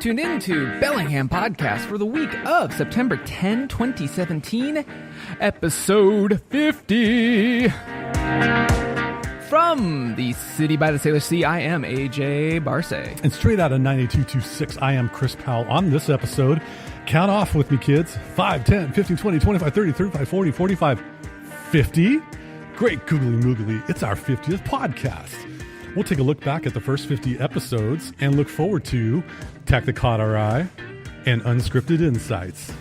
tuned in to Bellingham Podcast for the week of September 10, 2017, episode 50. From the city by the Sailor Sea, I am AJ Barce. And straight out of 9226, I am Chris Powell. On this episode, count off with me, kids. 5, 10, 15, 20, 25, 30, 35, 40, 45, 50. Great googly moogly. It's our 50th podcast. We'll take a look back at the first 50 episodes and look forward to Tech That Caught Our Eye and Unscripted Insights.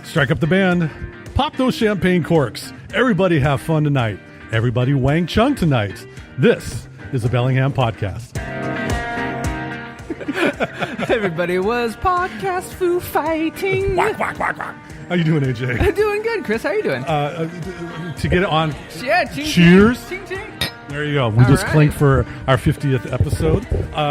Strike up the band. Pop those champagne corks. Everybody have fun tonight. Everybody Wang Chung tonight. This is the Bellingham Podcast. Everybody was podcast foo fighting. Quack, quack, quack, quack. How you doing, AJ? Doing good, Chris. How are you doing? To get it on. Yeah, cheers. Ching, ching. There you go. We just right. clinked for our 50th episode.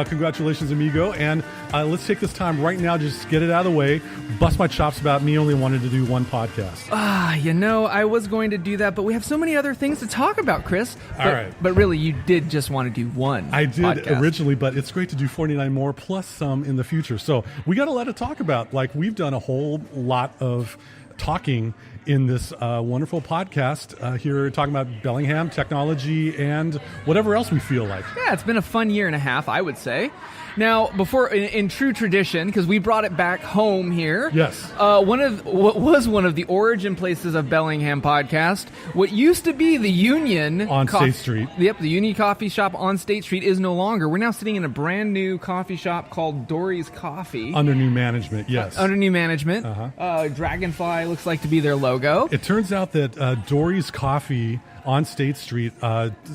Congratulations, amigo. And let's take this time right now, just get it out of the way. Bust my chops about me only wanting to do one podcast. I was going to do that, but we have so many other things to talk about, Chris. All right. But really, you did just want to do one I did podcast. Originally, but it's great to do 49 more plus some in the future. So we got a lot to talk about. Like, we've done a whole lot of talking in this wonderful podcast here, talking about Bellingham, technology, and whatever else we feel like. Yeah, it's been a fun year and a half, I would say. Now, before, in true tradition, because we brought it back home here. Yes. What was one of the origin places of Bellingham Podcast, what used to be the Union On State Street. Yep, the Union Coffee Shop on State Street is no longer. We're now sitting in a brand new coffee shop called Dori's Coffee. Under new management, yes. Under new management. Uh-huh. Dragonfly looks like to be their logo. It turns out that Dori's Coffee on State Street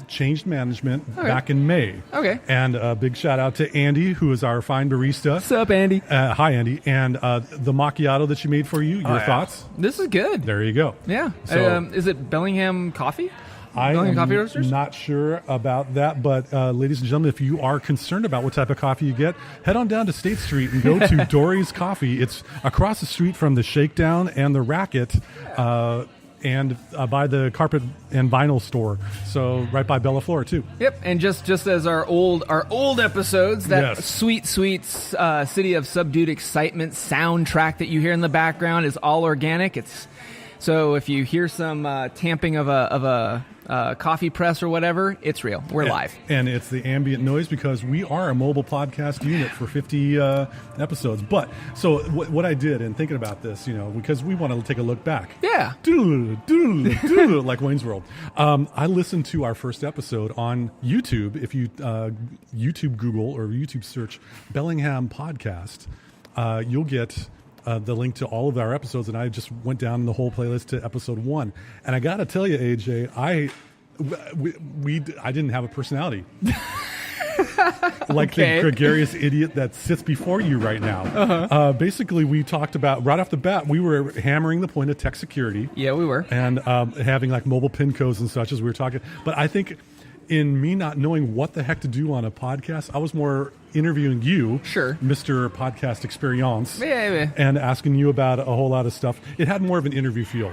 changed management back in May. Okay. And a big shout out to Andy, who is our fine barista. What's up, Andy? Hi, Andy. And the macchiato that she made for you, your thoughts? This is good. There you go. Yeah. So, Is it Bellingham Coffee? I'm Coffee Roasters? not sure about that, but ladies and gentlemen, if you are concerned about what type of coffee you get, head on down to State Street and go to Dori's Coffee. It's across the street from the Shakedown and the Racket, and by the carpet and vinyl store. So right by Bella Flora too. Yep, and just as our old episodes, that Yes. sweet City of Subdued Excitement soundtrack that you hear in the background is all organic. So if you hear some tamping of a coffee press or whatever, it's real. We're live. And it's the ambient noise because we are a mobile podcast unit for 50 episodes. But so what I did in thinking about this, because we want to take a look back. Yeah. Like Wayne's World. I listened to our first episode on YouTube. If you YouTube Google or YouTube search Bellingham Podcast, you'll get the link to all of our episodes, and I just went down the whole playlist to episode 1. And I got to tell you, AJ, I didn't have a personality. Like the gregarious idiot that sits before you right now. Basically, we talked about, right off the bat, we were hammering the point of tech security. Yeah, we were. And having like mobile pin codes and such as we were talking. But I think in me not knowing what the heck to do on a podcast, I was more interviewing you, sure, Mr. Podcast Experience, yeah. and asking you about a whole lot of stuff. It had more of an interview feel.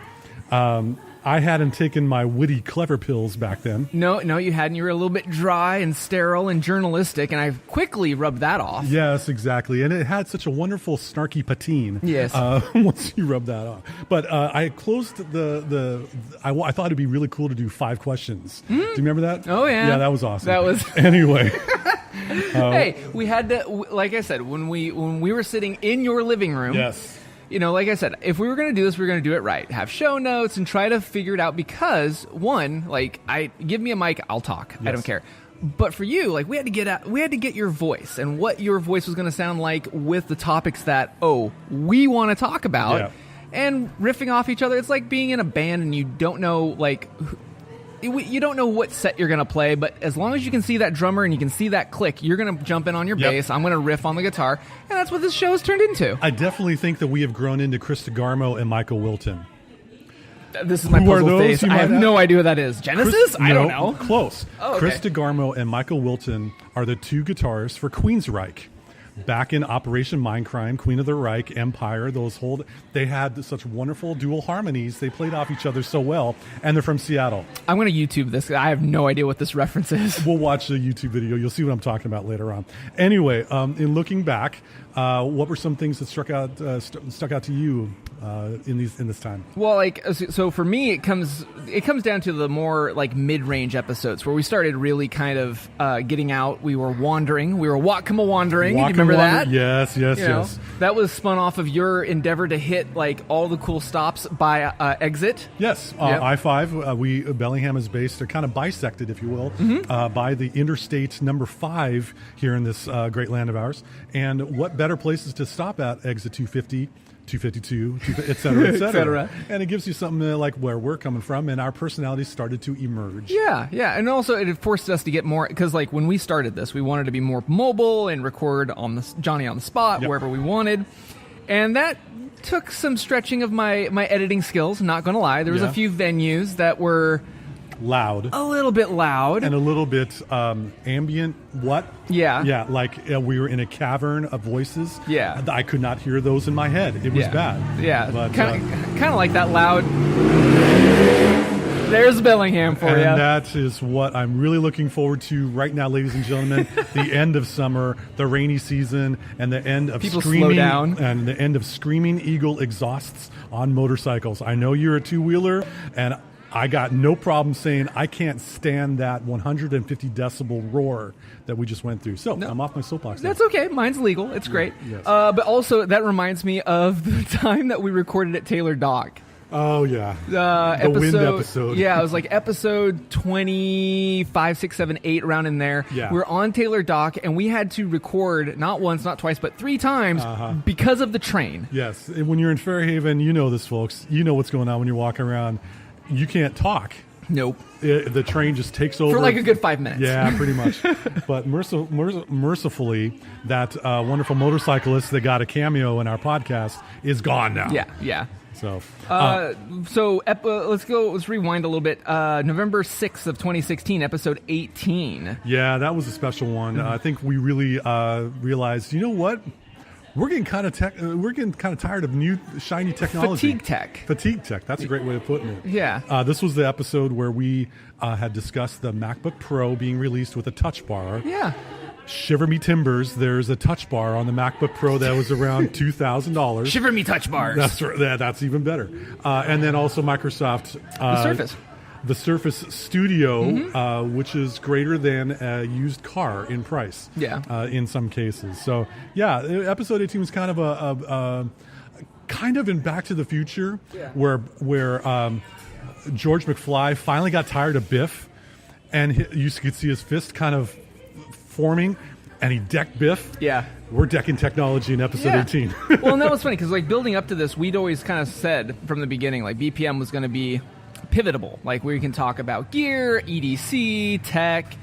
I hadn't taken my witty, clever pills back then. No, you hadn't. You were a little bit dry and sterile and journalistic, and I quickly rubbed that off. Yes, exactly. And it had such a wonderful snarky patine. Yes. Once you rub that off. But I closed I thought it'd be really cool to do 5 questions. Do you remember that? Oh, yeah. Yeah, that was awesome. That was... Anyway. Hey, we had to, like I said, when we were sitting in your living room. Yes. Like I said, if we were going to do this, we were going to do it right. Have show notes and try to figure it out because, one, give me a mic, I'll talk. Yes. I don't care. But for you, we had to get your voice and what your voice was going to sound like with the topics that, we want to talk about. Yeah. And riffing off each other. It's like being in a band and you don't know, you don't know what set you're going to play, but as long as you can see that drummer and you can see that click, you're going to jump in on your bass. I'm going to riff on the guitar, and that's what this show has turned into. I definitely think that we have grown into Chris DeGarmo and Michael Wilton. This is my puzzle face. I have no idea what that is. Genesis? I don't know. Close. Oh, okay. Chris DeGarmo and Michael Wilton are the 2 guitarists for Queensryche. Back in Operation Mindcrime, Queen of the Reich, Empire, they had such wonderful dual harmonies. They played off each other so well, and they're from Seattle. I'm going to YouTube this. I have no idea what this reference is. We'll watch the YouTube video. You'll see what I'm talking about later on. Anyway, in looking back, What were some things that stuck out to you in this time? Well, like, so for me, it comes down to the more like mid-range episodes where we started really kind of getting out. We were wandering. We were wandering. You remember that? Yes. That was spun off of your endeavor to hit like all the cool stops by exit. Yes, I-5. Bellingham is based, kind of bisected, if you will, by the Interstate number 5 here in this great land of ours. And what better places to stop at? Exit 250. 252, et cetera, et cetera. And it gives you something like where we're coming from, and our personalities started to emerge. Yeah. And also it forced us to get more, because like when we started this, we wanted to be more mobile and record on the Johnny on the spot, wherever we wanted. And that took some stretching of my editing skills, not going to lie. There was a few venues that were loud, a little bit loud, and a little bit ambient. Like we were in a cavern of voices. I could not hear those in my head. It was bad. But kind of like that loud. There's Bellingham for you. And that is what I'm really looking forward to right now, ladies and gentlemen. The end of summer, the rainy season, and the end of the end of screaming eagle exhausts on motorcycles. I know you're a two-wheeler, and I got no problem saying I can't stand that 150 decibel roar that we just went through. So I'm off my soapbox. That's okay. Mine's legal. It's great. Yes. But also, that reminds me of the time that we recorded at Taylor Dock. Oh, yeah. The wind episode. Yeah, it was like episode 25, 6, 7, 8, around in there. Yeah. We were on Taylor Dock, and we had to record not once, not twice, but 3 times because of the train. Yes. And when you're in Fairhaven, you know this, folks. You know what's going on when you're walking around. You can't talk. Nope. The train just takes over. For like a good 5 minutes. Yeah, pretty much. But mercifully, that wonderful motorcyclist that got a cameo in our podcast is gone now. Yeah. So, let's rewind a little bit. November 6th of 2016, episode 18. Yeah, that was a special one. I think we really realized, you know what? We're getting kind of tired of new shiny technology. Fatigue tech. That's a great way of putting it. Yeah. This was the episode where we had discussed the MacBook Pro being released with a Touchbar. Yeah. Shiver me timbers. There's a Touchbar on the MacBook Pro that was around $2,000. Shiver me Touchbars. That's right. That's even better. And then also Microsoft. The Surface. The Surface Studio, which is greater than a used car in price. Yeah. In some cases. So yeah, episode 18 was kind of a kind of in Back to the Future, where George McFly finally got tired of Biff, and you could see his fist kind of forming, and he decked Biff. Yeah. We're decking technology in episode 18. Well, and that was funny because like building up to this, we'd always kind of said from the beginning, like BPM was going to be pivotable, like we can talk about gear, EDC, tech,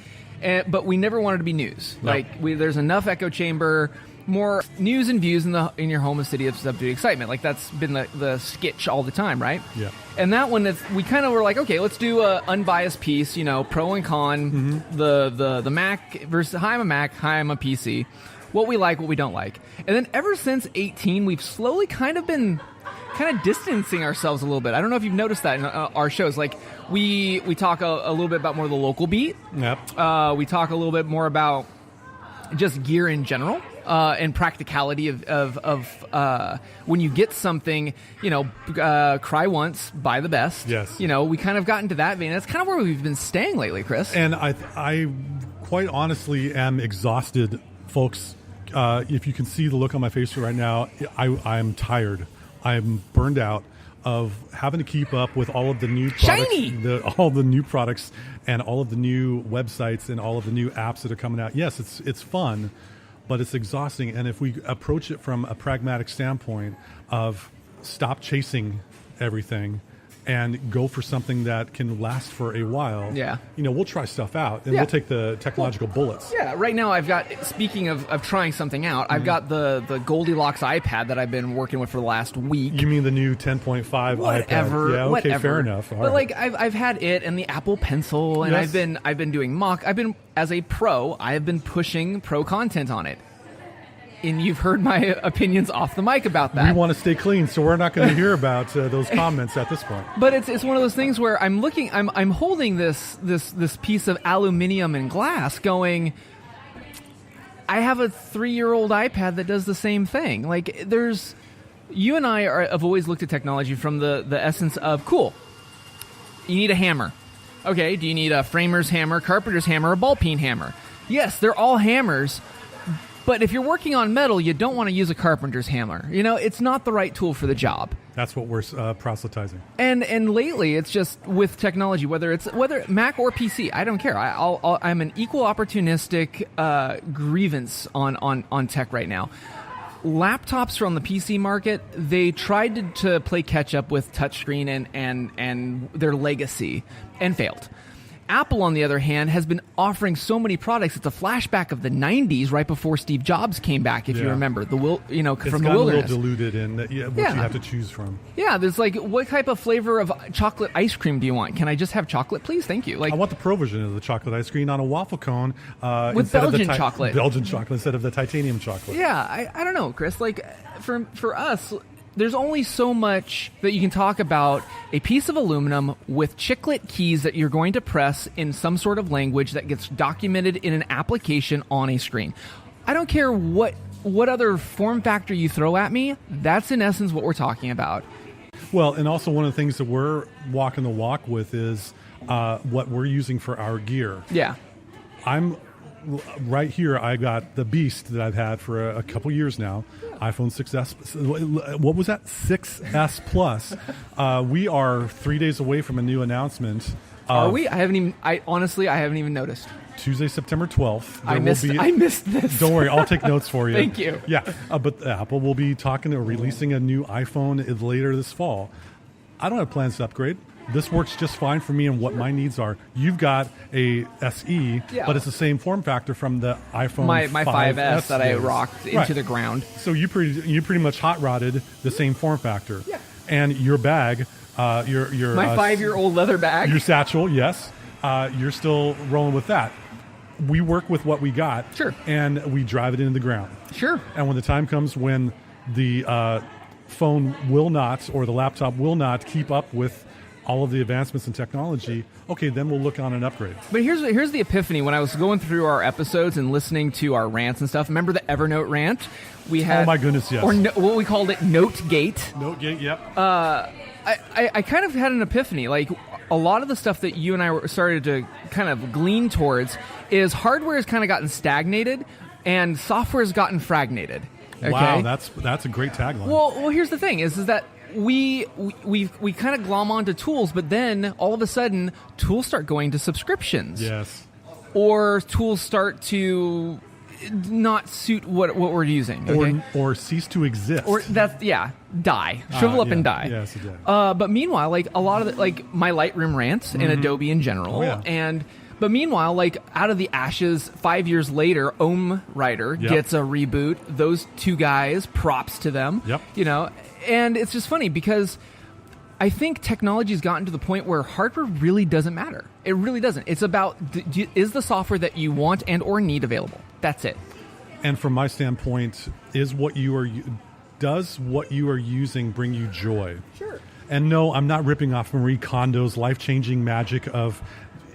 but we never wanted to be news. No. Like there's enough echo chamber, more news and views in your home, a city of subdued excitement. Like that's been the sketch all the time, right? Yeah. And that one, we kind of were like, okay, let's do a unbiased piece, pro and con, the Mac versus hi, I'm a Mac, hi, I'm a PC, what we like, what we don't like. And then ever since 18, we've slowly kind of been distancing ourselves a little bit. I don't know if you've noticed that in our shows. Like we talk a little bit about more the local beat. Yep. We talk a little bit more about just gear in general and practicality of when you get something, cry once, buy the best. Yes. We kind of got into that vein. That's kind of where we've been staying lately, Chris. And I quite honestly am exhausted, folks. If you can see the look on my face right now, I'm tired. I'm burned out of having to keep up with all of the new products, all the new products and all of the new websites and all of the new apps that are coming out. Yes, it's fun, but it's exhausting. And if we approach it from a pragmatic standpoint of stop chasing everything and go for something that can last for a while, we'll try stuff out and we'll take the technological bullets. Yeah, right now I've got, speaking of trying something out, I've got the Goldilocks iPad that I've been working with for the last week. You mean the new 10.5 iPad? Whatever. Yeah, okay, fair enough. All but right. like I've had it and the Apple Pencil, and I've been doing as a pro, I have been pushing pro content on it. And you've heard my opinions off the mic about that. We want to stay clean, so we're not going to hear about those comments at this point. But it's one of those things where I'm holding this piece of aluminum and glass, going, I have a 3-year-old iPad that does the same thing. Like, you and I have always looked at technology from the essence of, cool, you need a hammer. Okay, do you need a framer's hammer, carpenter's hammer, a ball peen hammer? Yes, they're all hammers, but if you're working on metal, you don't want to use a carpenter's hammer. You know, it's not the right tool for the job. That's what we're proselytizing. And lately, it's just with technology, whether Mac or PC, I don't care. I'm an equal opportunistic grievance on tech right now. Laptops from the PC market, they tried to play catch up with touchscreen and their legacy and failed. Apple, on the other hand, has been offering so many products. It's a flashback of the 90s, right before Steve Jobs came back, if you remember. From the wilderness. It's gotten a little diluted in what you have to choose from. Yeah, there's like, what type of flavor of chocolate ice cream do you want? Can I just have chocolate, please? Thank you. Like, I want the pro version of the chocolate ice cream on a waffle cone. With Belgian chocolate. Belgian chocolate instead of the titanium chocolate. Yeah, I don't know, Chris. Like, for us, there's only so much that you can talk about a piece of aluminum with chiclet keys that you're going to press in some sort of language that gets documented in an application on a screen. I don't care what other form factor you throw at me. That's in essence what we're talking about. Well, and also one of the things that we're walking the walk with is what we're using for our gear. Yeah. I'm right here. I got the beast that I've had for a couple years now. iPhone 6S. What was that? 6S Plus. We are 3 days away from a new announcement. Are we? Honestly, I haven't even noticed. Tuesday, September 12th. I missed this. Don't worry, I'll take notes for you. Thank you. Yeah, but Apple will be talking or releasing a new iPhone later this fall. I don't have plans to upgrade. This works just fine for me and what my needs are. You've got a SE, but it's the same form factor from the iPhone my 5S that I rocked into the ground. So you pretty much hot rodded the same form factor. Yeah. And your bag, your my 5-year-old leather bag, your satchel, yes, you're still rolling with that. We work with what we got, sure, and we drive it into the ground, sure. And when the time comes when the phone will not or the laptop will not keep up with all of the advancements in technology, okay, then we'll look on an upgrade. But here's the epiphany. When I was going through our episodes and listening to our rants and stuff, remember the Evernote rant? We had, oh my goodness, yes. Or what we called it, Notegate. Notegate, yep. I kind of had an epiphany. Like, a lot of the stuff that you and I started to kind of glean towards is hardware has kind of gotten stagnated and software has gotten fragmented. Okay? Wow, that's a great tagline. Well, here's the thing: is that we kind of glom onto tools, but then all of a sudden, tools start going to subscriptions. Yes. Or tools start to not suit what we're using. Okay? Or cease to exist. Or die. Shrivel up and die. Yes, it did. But meanwhile, like a lot of like my Lightroom rants and Adobe in general, but meanwhile, like out of the ashes, 5 years later, Ohm Writer gets a reboot. Those two guys, props to them. Yep. You know, and it's just funny because I think technology has gotten to the point where hardware really doesn't matter. It really doesn't. It's about is the software that you want and or need available. That's it. And from my standpoint, does what you are using bring you joy? Sure. And no, I'm not ripping off Marie Kondo's life-changing magic of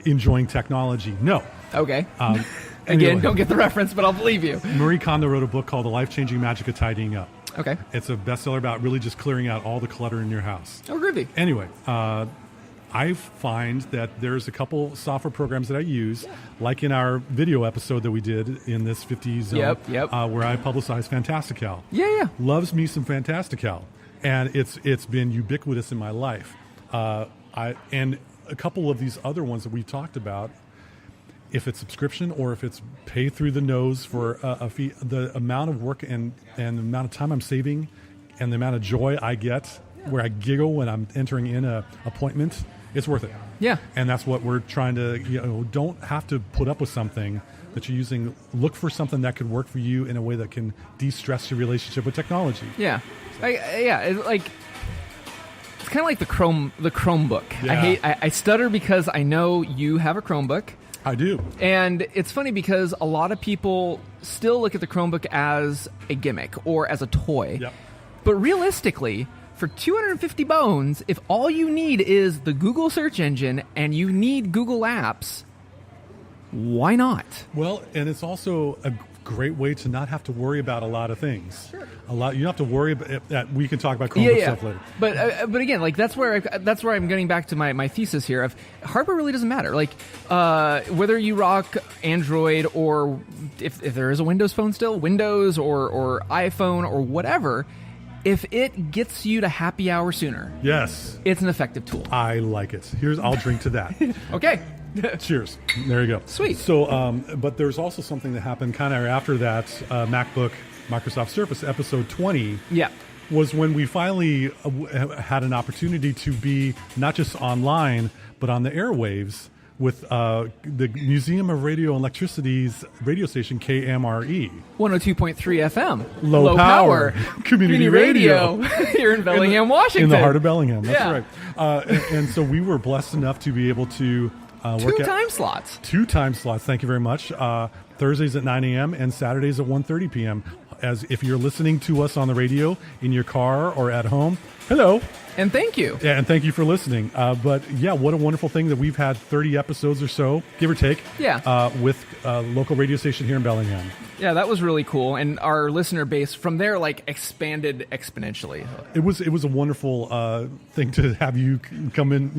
enjoying technology. No. Okay. Anyway. Again, don't get the reference, but I'll believe you. Marie Kondo wrote a book called The Life-Changing Magic of Tidying Up. Okay. It's a bestseller about really just clearing out all the clutter in your house. Oh, groovy. Anyway, I find that there's a couple software programs that I use, like in our video episode that we did in this 50 zone, where I publicize Fantastical. Yeah. Loves me some Fantastical, and it's been ubiquitous in my life. And a couple of these other ones that we've talked about, if it's subscription or if it's pay through the nose for a fee, the amount of work and the amount of time I'm saving and the amount of joy I get where I giggle when I'm entering in a appointment, it's worth it. Yeah. And that's what we're trying to, don't have to put up with something that you're using. Look for something that could work for you in a way that can de-stress your relationship with technology. Yeah. It's kind of like the Chromebook. Yeah. I stutter because I know you have a Chromebook. I do. And it's funny because a lot of people still look at the Chromebook as a gimmick or as a toy. Yep. But realistically, for 250 bones, if all you need is the Google search engine and you need Google Apps, why not? Well, and it's also great way to not have to worry about a lot of things. Sure. You don't have to worry about that. We can talk about Chromebook stuff later. But again, like that's where I'm getting back to my thesis here of hardware really doesn't matter. Like whether you rock Android or if there is a Windows phone still, Windows or iPhone or whatever, if it gets you to happy hour sooner, yes, it's an effective tool. I like it. I'll drink to that. Okay. Cheers. There you go. Sweet. So, but there's also something that happened kind of after that MacBook Microsoft Surface episode 20. Yeah. Was when we finally had an opportunity to be not just online, but on the airwaves with the Museum of Radio and Electricity's radio station, KMRE. 102.3 FM. Low power. Community radio. Here in Bellingham, Washington. In the heart of Bellingham. That's yeah. right. And so we were blessed enough to be able to Two time slots. Thank you very much. Thursdays at 9 a.m. and Saturdays at 1:30 p.m. As if you're listening to us on the radio, in your car, or at home, hello. And thank you. Yeah, and thank you for listening. But yeah, what a wonderful thing that we've had 30 episodes or so, give or take, with a local radio station here in Bellingham. Yeah, that was really cool. And our listener base from there expanded exponentially. It was a wonderful thing to have you come in,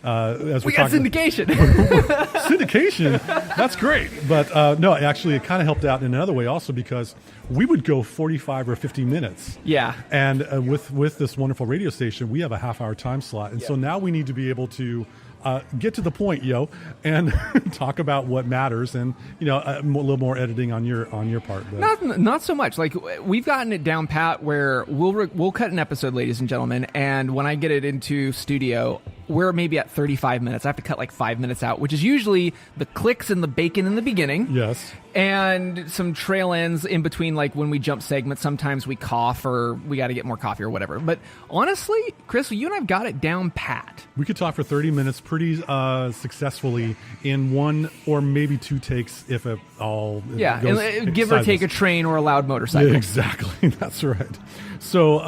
as we got syndication. Syndication? That's great. But no, actually it kind of helped out in another way also because we would go 45 or 50 minutes. Yeah. And with this wonderful radio station, we have a half-hour time slot. And so now we need to be able to get to the point, and talk about what matters, and a little more editing on your part. But. Not so much. Like we've gotten it down pat where we'll cut an episode, ladies and gentlemen, and when I get it into studio, we're maybe at 35 minutes. I have to cut like 5 minutes out, which is usually the clicks and the bacon in the beginning. Yes. And some trail ends in between, like when we jump segments, sometimes we cough or we got to get more coffee or whatever. But honestly, Chris, you and I've got it down pat. We could talk for 30 minutes pretty successfully in one or maybe two takes if it all goes give or take a train or a loud motorcycle. Yeah, exactly. That's right. So,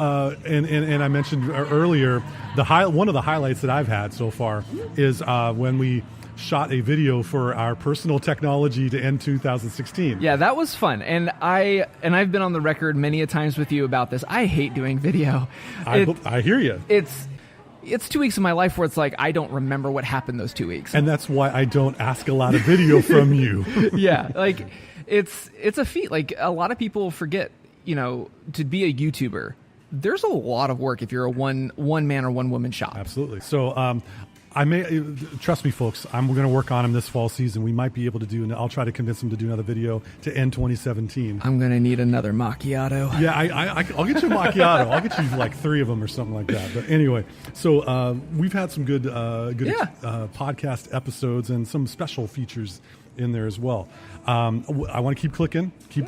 and I mentioned earlier, one of the highlights that I've had so far is when we shot a video for our personal technology to end 2016. Yeah, that was fun. And I've been on the record many a times with you about this. I hate doing video. I hear you. It's 2 weeks of my life where it's like I don't remember what happened those 2 weeks. And that's why I don't ask a lot of video from you. Yeah, like it's a feat. Like a lot of people forget, to be a YouTuber, there's a lot of work if you're a one man or one woman shop. Absolutely. So I may trust me, folks. I'm going to work on him this fall season. We might be able to do, and I'll try to convince him to do another video to end 2017. I'm going to need another macchiato. Yeah, I'll get you a macchiato. I'll get you like 3 of them or something like that. But anyway, so we've had some good podcast episodes and some special features in there as well. I want to keep clicking, keep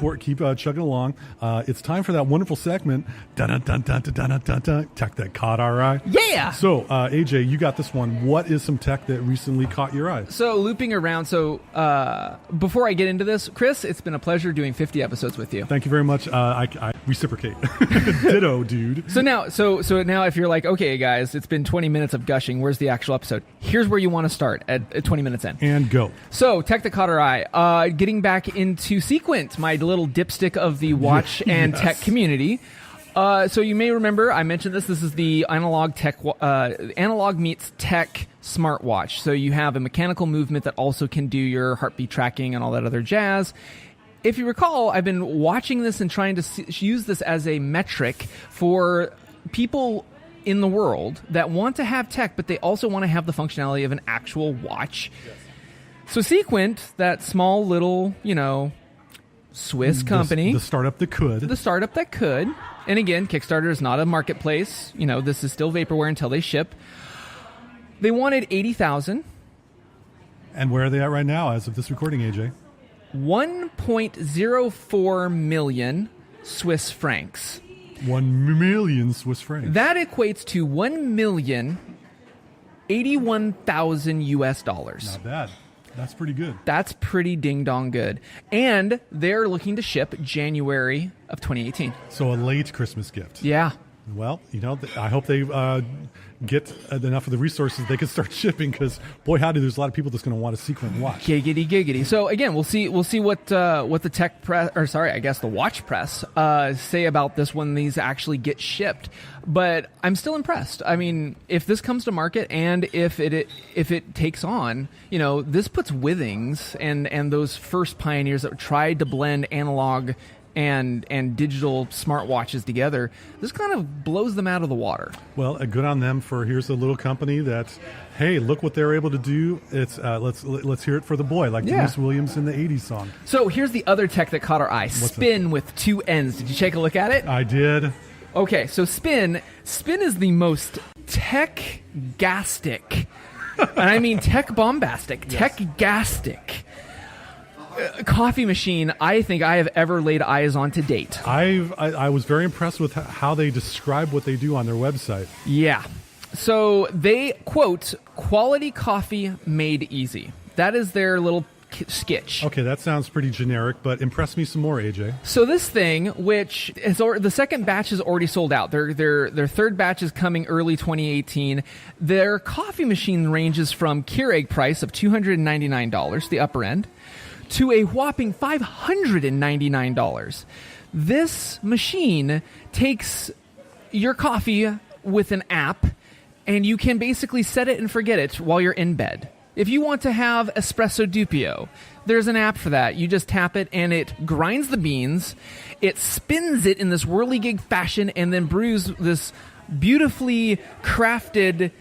chugging along. It's time for that wonderful segment. Tech that caught our eye. Yeah. So, AJ, you got this one. What is some tech that recently caught your eye? So, looping around. So, before I get into this, Chris, it's been a pleasure doing 50 episodes with you. Thank you very much. I reciprocate. Ditto, dude. So now, if you're like, okay, guys, it's been 20 minutes of gushing. Where's the actual episode? Here's where you want to start at 20 minutes in. And go. So, tech that caught our eye. Getting back into Sequent, my little dipstick of the watch and tech community. So you may remember I mentioned this. This is the analog meets tech smartwatch. So you have a mechanical movement that also can do your heartbeat tracking and all that other jazz. If you recall, I've been watching this and trying to use this as a metric for people in the world that want to have tech, but they also want to have the functionality of an actual watch. Yes. So Sequent, that small little, Swiss company. The startup that could. The startup that could. And again, Kickstarter is not a marketplace. This is still vaporware until they ship. They wanted $80,000. And where are they at right now as of this recording, AJ? 1.04 million Swiss francs. 1 million Swiss francs. That equates to $1,081,000 US. Not bad. That's pretty good. That's pretty ding-dong good. And they're looking to ship January of 2018. So a late Christmas gift. Yeah. Well, I hope they get enough of the resources they can start shipping, because boy howdy, there's a lot of people that's going to want a sequin watch. Giggity. So again, we'll see what the tech press, or sorry, I guess the watch press say about this when these actually get shipped. But I'm still impressed. I mean, if this comes to market and if it takes on, this puts Withings and those first pioneers that tried to blend analog and digital smartwatches together, this kind of blows them out of the water. Well, good on them for here's a little company that, hey, look what they're able to do. It's let's hear it for the boy, like Dennis Williams in the 80s song. So here's the other tech that caught our eye. Spin with 2 N's. Did you take a look at it? I did. Okay, so Spin is the most tech-gastic, and I mean tech-bombastic, tech-gastic coffee machine I think I have ever laid eyes on to date. I was very impressed with how they describe what they do on their website. Yeah. So they quote, "Quality coffee made easy." That is their little sketch. Okay, that sounds pretty generic, but impress me some more, AJ. So this thing, which is the second batch is already sold out. Their third batch is coming early 2018. Their coffee machine ranges from Keurig price of $299, the upper end, to a whopping $599. This machine takes your coffee with an app, and you can basically set it and forget it while you're in bed. If you want to have espresso doppio, there's an app for that. You just tap it, and it grinds the beans, it spins it in this whirligig fashion, and then brews this beautifully crafted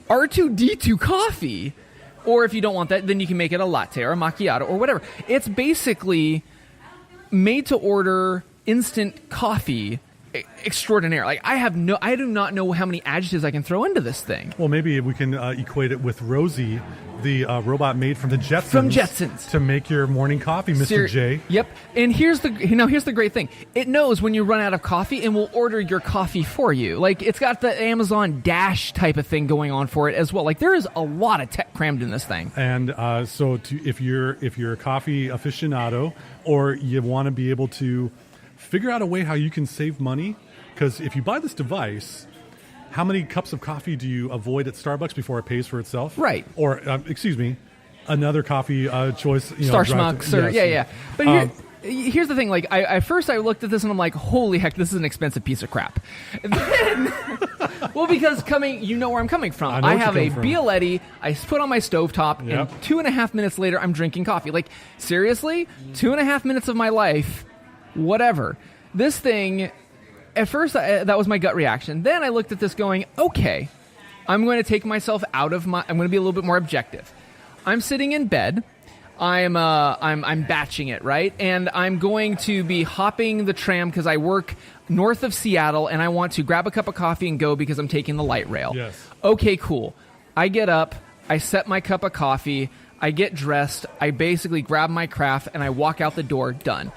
R2D2 coffee. Or if you don't want that, then you can make it a latte or a macchiato or whatever. It's basically made to order instant coffee extraordinaire. Like I do not know how many adjectives I can throw into this thing. Well, maybe we can equate it with Rosie, the robot made from the Jetsons. From Jetsons. To make your morning coffee, Mr. J. Yep. And here's the great thing. It knows when you run out of coffee and will order your coffee for you. Like it's got the Amazon Dash type of thing going on for it as well. Like there is a lot of tech crammed in this thing. And if you're a coffee aficionado, or you want to be able to figure out a way how you can save money, because if you buy this device, how many cups of coffee do you avoid at Starbucks before it pays for itself? Right. Or, another coffee choice. Star Schmucks. Yeah. But here's the thing. Like, I first looked at this and I'm like, holy heck, this is an expensive piece of crap. And then, well, because you know where I'm coming from. I have a Bialetti. I put on my stovetop, and 2.5 minutes later, I'm drinking coffee. Like, seriously? 2.5 minutes of my life, whatever. This thing, at first, that was my gut reaction. Then I looked at this going, okay, I'm going to take myself I'm going to be a little bit more objective. I'm sitting in bed. I'm batching it, right? And I'm going to be hopping the tram because I work north of Seattle and I want to grab a cup of coffee and go because I'm taking the light rail. Yes. Okay, cool. I get up, I set my cup of coffee, I get dressed, I basically grab my craft and I walk out the door, done.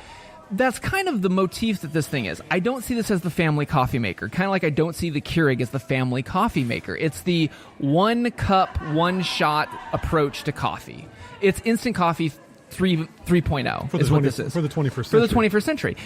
That's kind of the motif that this thing is. I don't see this as the family coffee maker, kind of like I don't see the Keurig as the family coffee maker. It's the one cup, one shot approach to coffee. It's instant coffee 3.0 is what this is. For the 21st century. For the 21st century.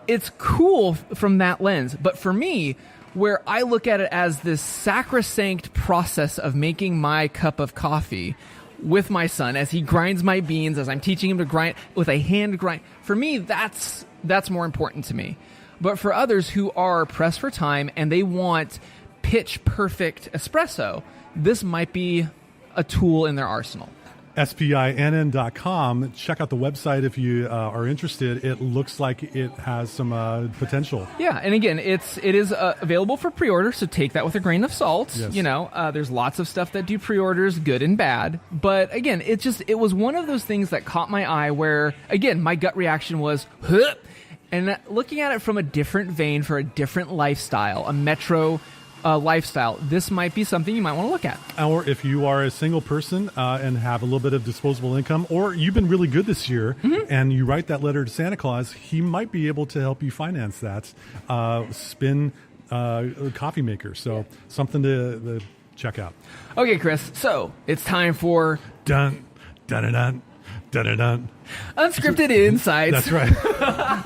It's cool from that lens, but for me, where I look at it as this sacrosanct process of making my cup of coffee with my son as he grinds my beans, as I'm teaching him to grind with a hand grind. For me, that's more important to me. But for others who are pressed for time and they want pitch perfect espresso, this might be a tool in their arsenal. SPINN.com. Check out the website if you are interested. It looks like it has some potential. Yeah, and again, it is available for pre-order, so take that with a grain of salt. Yes. There's lots of stuff that do pre-orders, good and bad. But again, it was one of those things that caught my eye where, again, my gut reaction was, huh! And looking at it from a different vein for a different lifestyle, a metro lifestyle, this might be something you might want to look at. Or if you are a single person and have a little bit of disposable income, or you've been really good this year and you write that letter to Santa Claus, he might be able to help you finance that spin coffee maker. So something to check out. Okay, Chris, so it's time for dun dun dun Dun-dun-dun. Unscripted insights. That's right.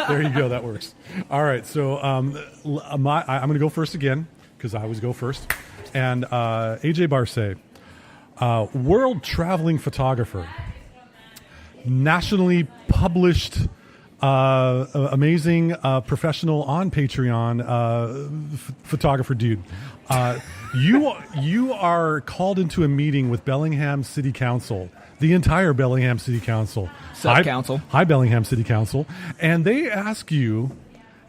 There you go. That works. All right. So I'm going to go first again because I always go first. And AJ Barce, world traveling photographer, nationally published, amazing professional on Patreon photographer dude. You are called into a meeting with Bellingham City Council. The entire Bellingham City Council. Sub-council. Hi, Bellingham City Council. And they ask you,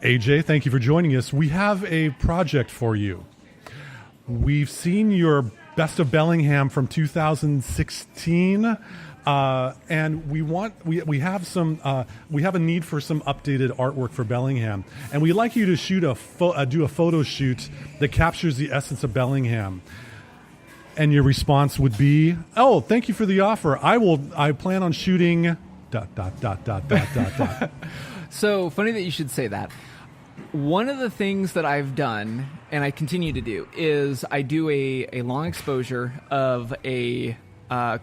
AJ, thank you for joining us. We have a project for you. We've seen your Best of Bellingham from 2016, and we have a need for some updated artwork for Bellingham, and we'd like you to do a photo shoot that captures the essence of Bellingham. And your response would be, "Oh, thank you for the offer. I plan on shooting ... So funny that you should say that. One of the things that I've done, and I continue to do, is I do a long exposure of a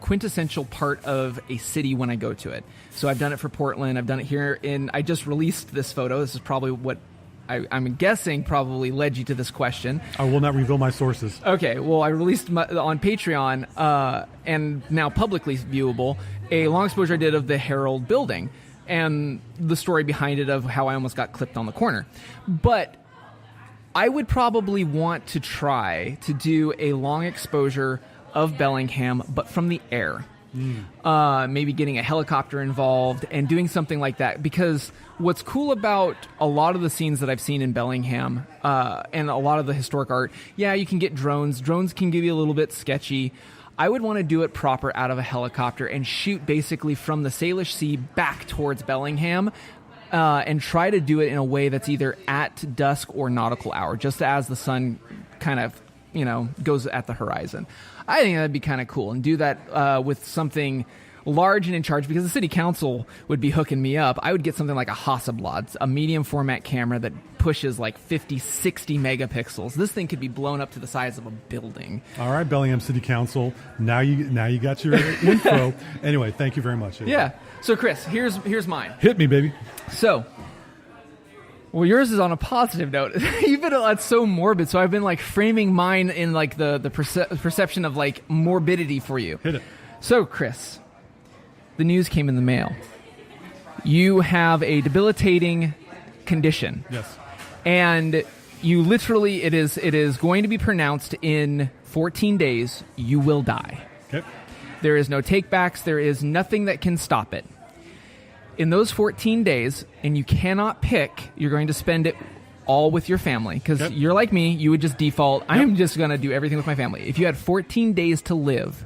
quintessential part of a city when I go to it. So I've done it for Portland. I've done it here I just released this photo. This is probably what I'm guessing probably led you to this question. I will not reveal my sources. Okay, well, I released on Patreon and now publicly viewable a long exposure I did of the Herald building and the story behind it of how I almost got clipped on the corner. But I would probably want to try to do a long exposure of Bellingham, but from the air. Maybe getting a helicopter involved and doing something like that, because what's cool about a lot of the scenes that I've seen in Bellingham and a lot of the historic art, you can get drones can give you a little bit sketchy. I would want to do it proper out of a helicopter and shoot basically from the Salish Sea back towards Bellingham and try to do it in a way that's either at dusk or nautical hour, just as the sun kind of goes at the horizon. I think that'd be kind of cool, and do that with something large and in charge, because the city council would be hooking me up. I would get something like a Hasselblad, a medium format camera that pushes like 50, 60 megapixels. This thing could be blown up to the size of a building. All right, Bellingham City Council. Now you got your info. Anyway, thank you very much. Yeah. So Chris, here's mine. Hit me, baby. So, well, yours is on a positive note. Even though that's so morbid, so I've been like framing mine in like the perception of like morbidity for you. Hit it. So, Chris, the news came in the mail. You have a debilitating condition. Yes. And you literally, it is going to be pronounced in 14 days, you will die. Okay. There is no takebacks. There is nothing that can stop it. In those 14 days, and you cannot pick, you're going to spend it all with your family, because you're like me, you would just default, I'm just going to do everything with my family. If you had 14 days to live,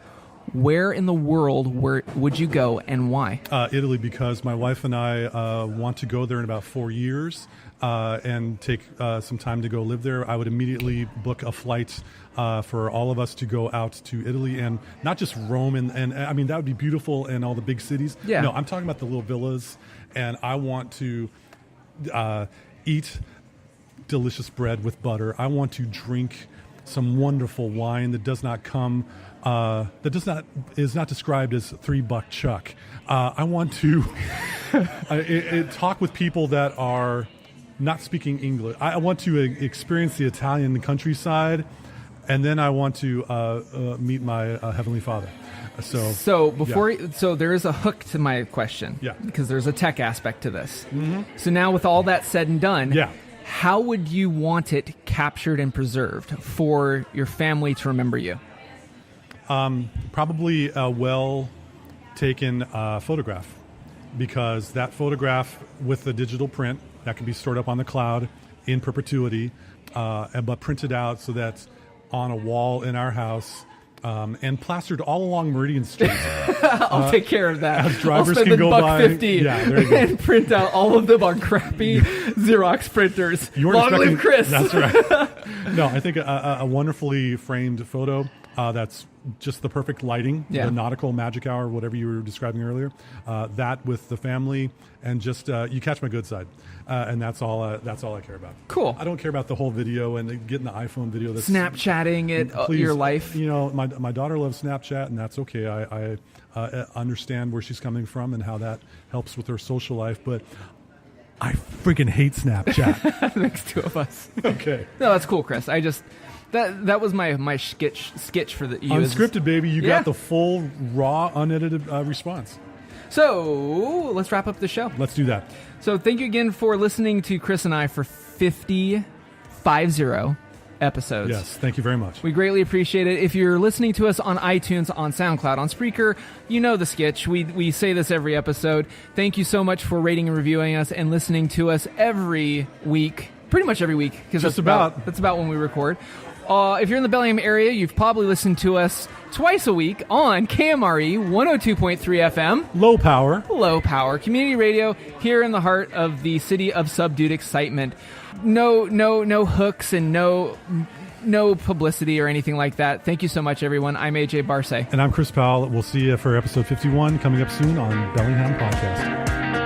where in the world would you go and why? Italy, because my wife and I want to go there in about 4 years and take some time to go live there. I would immediately book a flight for all of us to go out to Italy, and not just Rome, and I mean, that would be beautiful, and all the big cities. Yeah. No, I'm talking about the little villas, and I want to eat delicious bread with butter. I want to drink some wonderful wine that does not come, is not described as $3 Chuck. I want to talk with people that are not speaking English. I want to experience the Italian countryside, and then I want to meet my Heavenly Father. So there is a hook to my question. Yeah. Because there's a tech aspect to this. Mm-hmm. So now, with all that said and done, how would you want it captured and preserved for your family to remember you? Probably a well-taken photograph, because that photograph with the digital print, that can be stored up on the cloud in perpetuity, but printed out so that's on a wall in our house, and plastered all along Meridian Street. I'll take care of that. As drivers I'll spend can go by. $1.50 There you go. and print out all of them on crappy Xerox printers. Long live Chris. That's right. No, I think a wonderfully framed photo That's just the perfect lighting, the nautical magic hour, whatever you were describing earlier. That with the family, and just you catch my good side, and that's all I care about. Cool. I don't care about the whole video and getting the iPhone video. That's Snapchatting it, your life. You know, my daughter loves Snapchat, and that's okay. I understand where she's coming from and how that helps with her social life, but I freaking hate Snapchat. Makes two of us. Okay. No, that's cool, Chris. I just that was my sketch for the unscripted, baby. You got the full, raw, unedited response. So let's wrap up the show. Let's do that. So thank you again for listening to Chris and I for 50 episodes. Yes, thank you very much. We greatly appreciate it. If you're listening to us on iTunes, on SoundCloud, on Spreaker, you know the sketch. We say this every episode. Thank you so much for rating and reviewing us and listening to us every week, pretty much every week, because that's about when we record. If you're in the Bellingham area, you've probably listened to us twice a week on KMRE 102.3 FM. Low power community radio here in the heart of the city of subdued excitement. No hooks and no publicity or anything like that. Thank you so much, everyone. I'm AJ Barce. And I'm Chris Powell. We'll see you for episode 51 coming up soon on Bellingham Podcast.